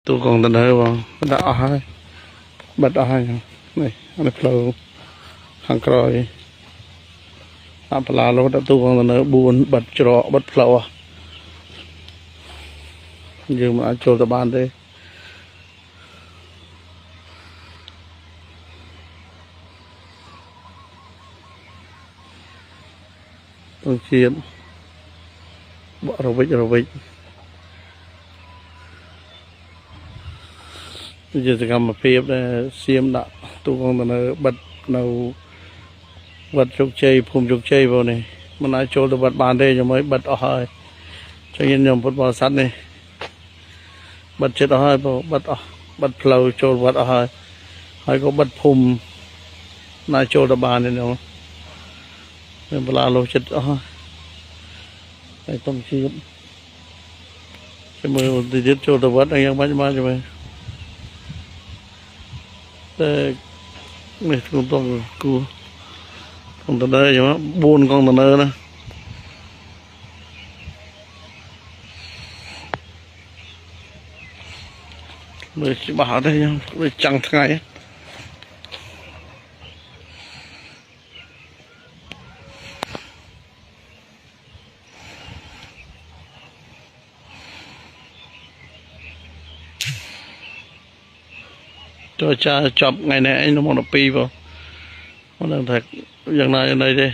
tôi còn tình hơi vào đã hai bật hai này anh flow hàng còi là lúc đã tôi còn tình hơi buồn bật trọ bật flow nhưng mà cho tập ban đây tôi chiến bỏ rồi vịt giờ thì cầm một phép để xem đã tôi còn là bật nào bật chụp chơi phun chụp chơi vào này mà nói cho tôi bật bàn đây rồi mới bật ở hơi cho nên nhầm football sắt này bật chết ở hơi bật flow cho bật ở hơi hay có bật phun nói cho tôi bàn này nữa nên là lô chết ở hơi cái tông chi cái mưa thì chết cho tôi bật anh em bắt cho mày này con tông cua con tận đây mà buồn con tận đây nè mới chỉ bảo đây nhau mới chẳng thay cho cha chọc ngày này anh nó một pi vào nó đang thật dạng này đây